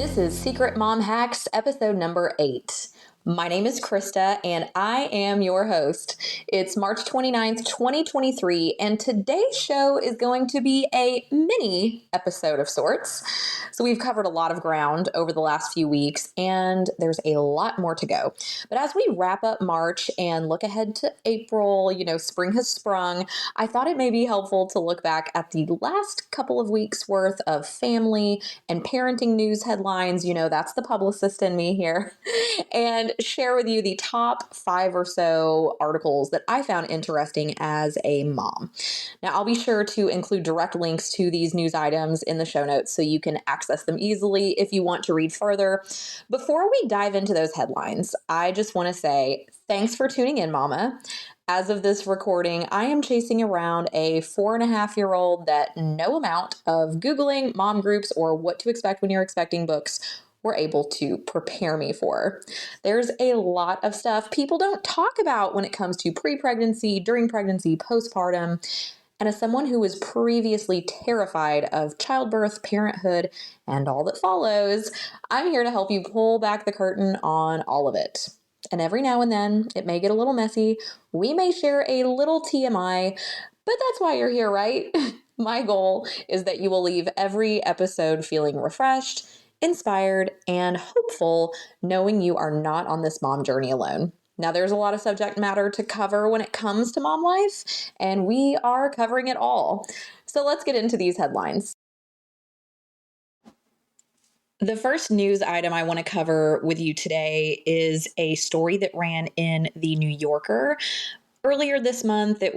This is Secret Mom Hacks, episode number 8. My name is Krista, and I am your host. It's March 29th, 2023, and today's show is going to be a mini episode of sorts. So we've covered a lot of ground over the last few weeks, and there's a lot more to go. But as we wrap up March and look ahead to April, spring has sprung, I thought it may be helpful to look back at the last couple of weeks worth of family and parenting news headlines. That's the publicist in me here. And share with you the top 5 or so articles that I found interesting as a mom. Now, I'll be sure to include direct links to these news items in the show notes so you can access them easily if you want to read further. Before we dive into those headlines, I just want to say thanks for tuning in, Mama. As of this recording, I am chasing around a 4.5-year-old that no amount of Googling mom groups or what to expect when you're expecting books were able to prepare me for. There's a lot of stuff people don't talk about when it comes to pre-pregnancy, during pregnancy, postpartum. And as someone who was previously terrified of childbirth, parenthood, and all that follows, I'm here to help you pull back the curtain on all of it. And every now and then, it may get a little messy. We may share a little TMI, but that's why you're here, right? My goal is that you will leave every episode feeling refreshed, inspired, and hopeful, knowing you are not on this mom journey alone. Now, there's a lot of subject matter to cover when it comes to mom life, and we are covering it all. So let's get into these headlines. The first news item I want to cover with you today is a story that ran in The New Yorker. Earlier this month, I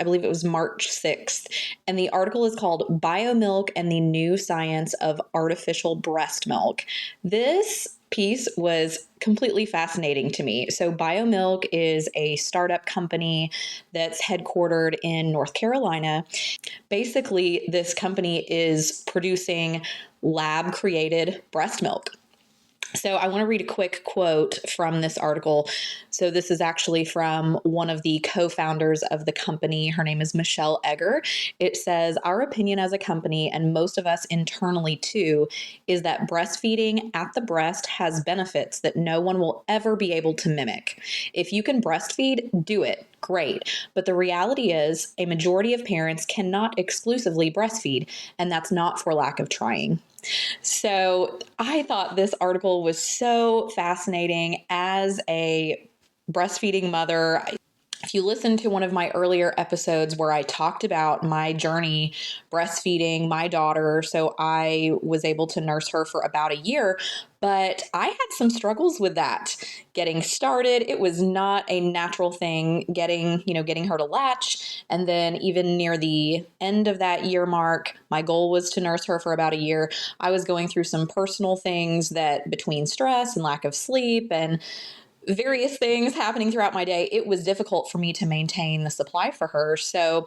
believe it was March 6th, and the article is called Biomilk and the New Science of Artificial Breast Milk. This piece was completely fascinating to me. So Biomilk is a startup company that's headquartered in North Carolina. Basically, this company is producing lab-created breast milk. So I want to read a quick quote from this article. So this is actually from one of the co-founders of the company. Her name is Michelle Egger. It says, "Our opinion as a company, and most of us internally too, is that breastfeeding at the breast has benefits that no one will ever be able to mimic. If you can breastfeed, do it. Great. But the reality is a majority of parents cannot exclusively breastfeed, and that's not for lack of trying." So I thought this article was so fascinating as a breastfeeding mother. If you listen to one of my earlier episodes where I talked about my journey breastfeeding my daughter, so I was able to nurse her for about a year, but I had some struggles with that. Getting started, it was not a natural thing getting her to latch. And then even near the end of that year mark, my goal was to nurse her for about a year. I was going through some personal things that between stress and lack of sleep and various things happening throughout my day, it was difficult for me to maintain the supply for her. So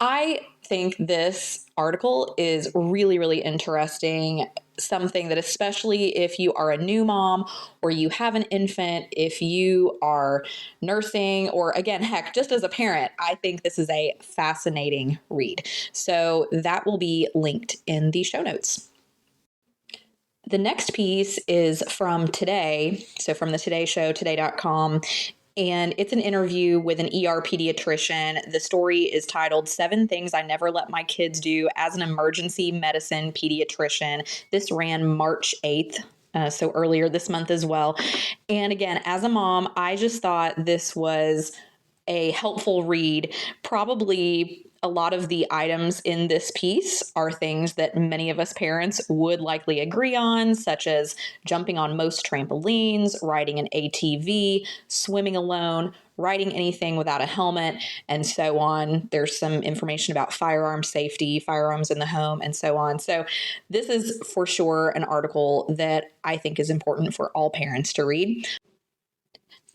I think this article is really, really interesting. Something that, especially if you are a new mom or you have an infant, if you are nursing, or again, heck, just as a parent, I think this is a fascinating read. So that will be linked in the show notes. The next piece is from Today, so from the Today Show, today.com, and it's an interview with an ER pediatrician. The story is titled 7 Things I Never Let My Kids Do as an Emergency Medicine Pediatrician. This ran March 8th. So earlier this month as well. And again, as a mom, I just thought this was a helpful read. Probably a lot of the items in this piece are things that many of us parents would likely agree on, such as jumping on most trampolines, riding an ATV, swimming alone, riding anything without a helmet, and so on. There's some information about firearm safety, firearms in the home, and so on. So this is for sure an article that I think is important for all parents to read.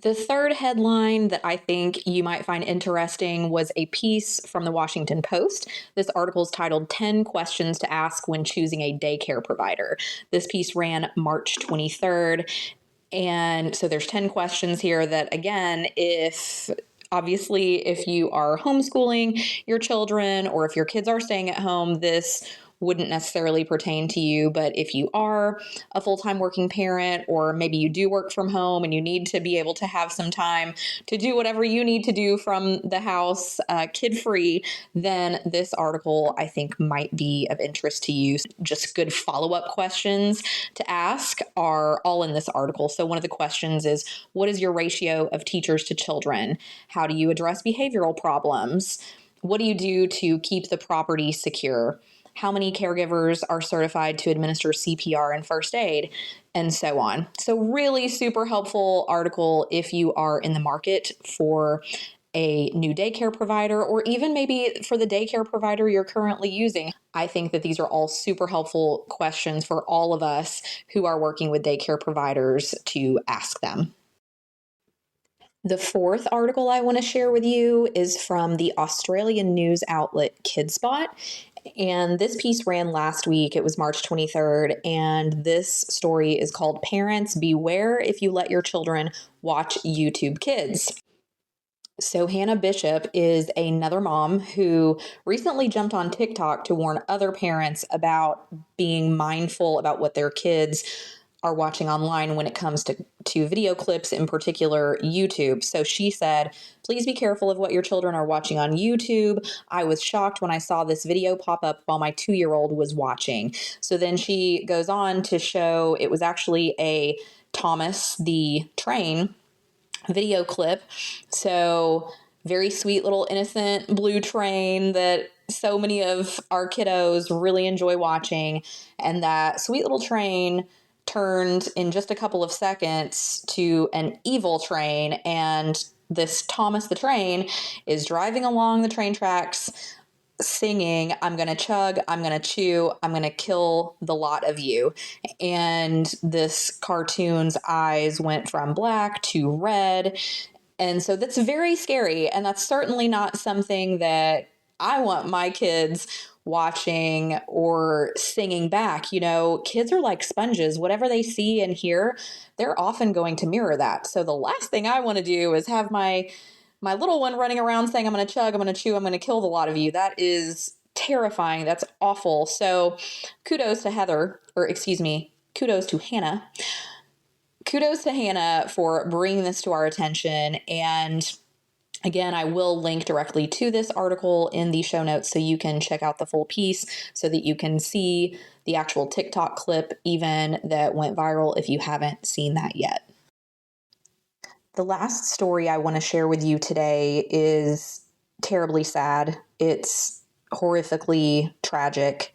The third headline that I think you might find interesting was a piece from the Washington Post. This article is titled 10 Questions to Ask When Choosing a Daycare Provider. This piece ran March 23rd. And so there's 10 questions here that, again, if you are homeschooling your children or if your kids are staying at home, this wouldn't necessarily pertain to you. But if you are a full-time working parent, or maybe you do work from home and you need to be able to have some time to do whatever you need to do from the house, kid-free, then this article I think might be of interest to you. Just good follow-up questions to ask are all in this article. So one of the questions is, what is your ratio of teachers to children? How do you address behavioral problems? What do you do to keep the property secure? How many caregivers are certified to administer CPR and first aid, and so on. So really super helpful article if you are in the market for a new daycare provider, or even maybe for the daycare provider you're currently using. I think that these are all super helpful questions for all of us who are working with daycare providers to ask them. The fourth article I want to share with you is from the Australian news outlet KidSpot. And this piece ran last week. It was March 23rd. And this story is called Parents Beware If You Let Your Children Watch YouTube Kids. So Hannah Bishop is another mom who recently jumped on TikTok to warn other parents about being mindful about what their kids are watching online when it comes to video clips, in particular YouTube. So she said, please be careful of what your children are watching on YouTube. I was shocked when I saw this video pop up while my 2-year-old was watching. So then she goes on to show it was actually a Thomas the Train video clip. So very sweet little innocent blue train that so many of our kiddos really enjoy watching. And that sweet little train turned in just a couple of seconds to an evil train. And this Thomas the Train is driving along the train tracks singing, I'm going to chug, I'm going to chew, I'm going to kill the lot of you. And this cartoon's eyes went from black to red. And so that's very scary. And that's certainly not something that I want my kids watching or singing back. You know, kids are like sponges. Whatever they see and hear, they're often going to mirror that. So the last thing I want to do is have my little one running around saying, I'm going to chug, I'm going to chew, I'm going to kill the lot of you. That is terrifying. That's awful. So kudos to Hannah. Kudos to Hannah for bringing this to our attention. And again, I will link directly to this article in the show notes so you can check out the full piece so that you can see the actual TikTok clip even that went viral if you haven't seen that yet. The last story I want to share with you today is terribly sad. It's horrifically tragic.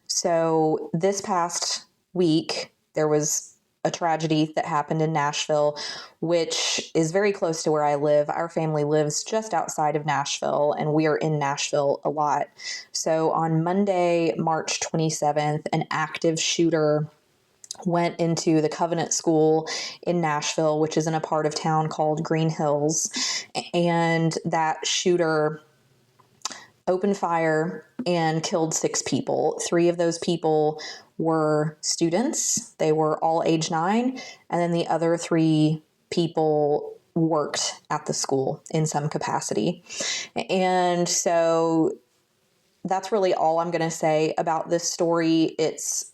So this past week, there was a tragedy that happened in Nashville, which is very close to where I live. Our family lives just outside of Nashville, and we are in Nashville a lot. So on Monday, March 27th, an active shooter went into the Covenant School in Nashville, which is in a part of town called Green Hills. And that shooter opened fire and killed 6 people. 3 of those people were students. They were all age 9. And then the other 3 people worked at the school in some capacity. And so that's really all I'm going to say about this story. It's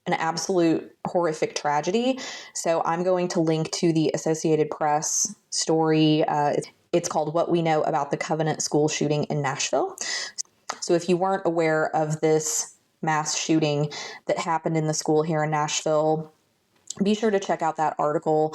an absolute horrific tragedy. So I'm going to link to the Associated Press story. It's called What We Know About the Covenant School Shooting in Nashville. So if you weren't aware of this mass shooting that happened in the school here in Nashville, be sure to check out that article.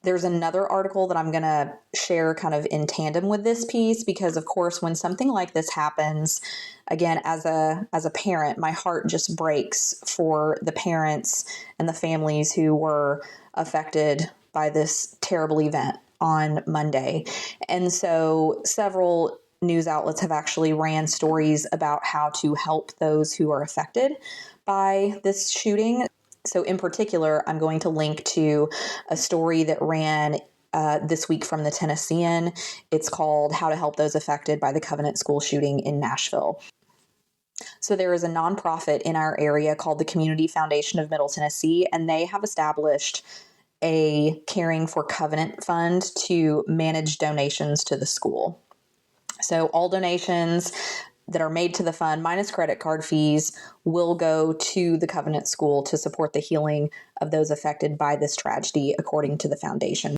There's another article that I'm going to share kind of in tandem with this piece because, of course, when something like this happens, again, as a parent, my heart just breaks for the parents and the families who were affected by this terrible event on Monday. And so several news outlets have actually ran stories about how to help those who are affected by this shooting. So in particular, I'm going to link to a story that ran this week from the Tennessean. It's called How to Help Those Affected by the Covenant School Shooting in Nashville. So there is a nonprofit in our area called the Community Foundation of Middle Tennessee, and they have established a Caring for Covenant fund to manage donations to the school. So all donations that are made to the fund, minus credit card fees, will go to the Covenant School to support the healing of those affected by this tragedy, according to the foundation.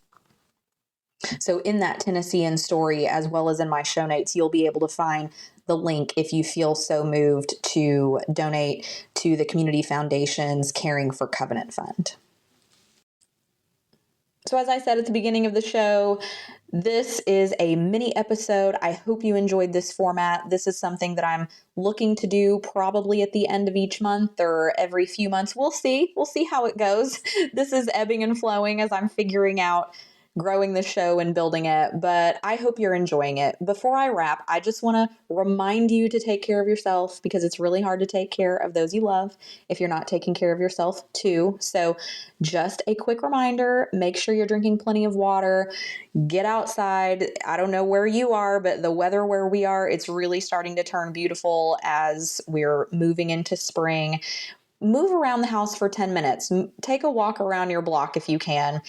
So in that Tennessean story, as well as in my show notes, you'll be able to find the link if you feel so moved to donate to the Community Foundation's Caring for Covenant Fund. So as I said at the beginning of the show, this is a mini episode. I hope you enjoyed this format. This is something that I'm looking to do probably at the end of each month or every few months. We'll see. We'll see how it goes. This is ebbing and flowing as I'm figuring out growing the show and building it, but I hope you're enjoying it. Before I wrap, I just want to remind you to take care of yourself, because it's really hard to take care of those you love if you're not taking care of yourself too. So just a quick reminder, make sure you're drinking plenty of water, get outside. I don't know where you are, but the weather where we are, it's really starting to turn beautiful as we're moving into spring. Move around the house for 10 minutes. Take a walk around your block if you can.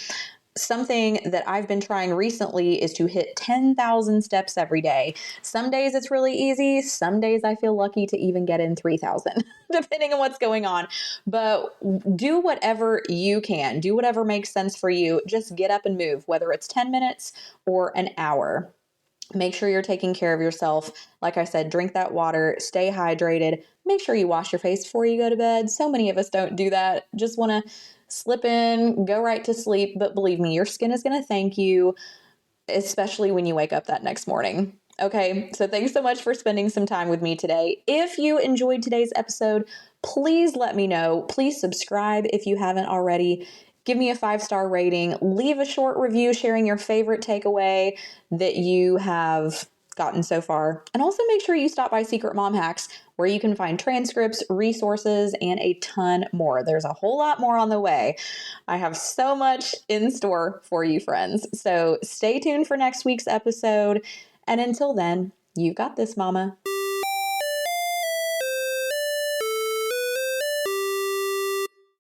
Something that I've been trying recently is to hit 10,000 steps every day. Some days it's really easy. Some days I feel lucky to even get in 3,000, depending on what's going on. But do whatever you can. Do whatever makes sense for you. Just get up and move, whether it's 10 minutes or an hour. Make sure you're taking care of yourself. Like I said, drink that water, stay hydrated. Make sure you wash your face before you go to bed. So many of us don't do that. Just want to slip in, go right to sleep. But believe me, your skin is going to thank you, especially when you wake up that next morning. Okay, so thanks so much for spending some time with me today. If you enjoyed today's episode, please let me know. Please subscribe if you haven't already. Give me a 5-star rating. Leave a short review sharing your favorite takeaway that you have gotten so far. And also make sure you stop by Secret Mom Hacks, where you can find transcripts, resources, and a ton more. There's a whole lot more on the way. I have so much in store for you, friends. So stay tuned for next week's episode. And until then, you got this, Mama.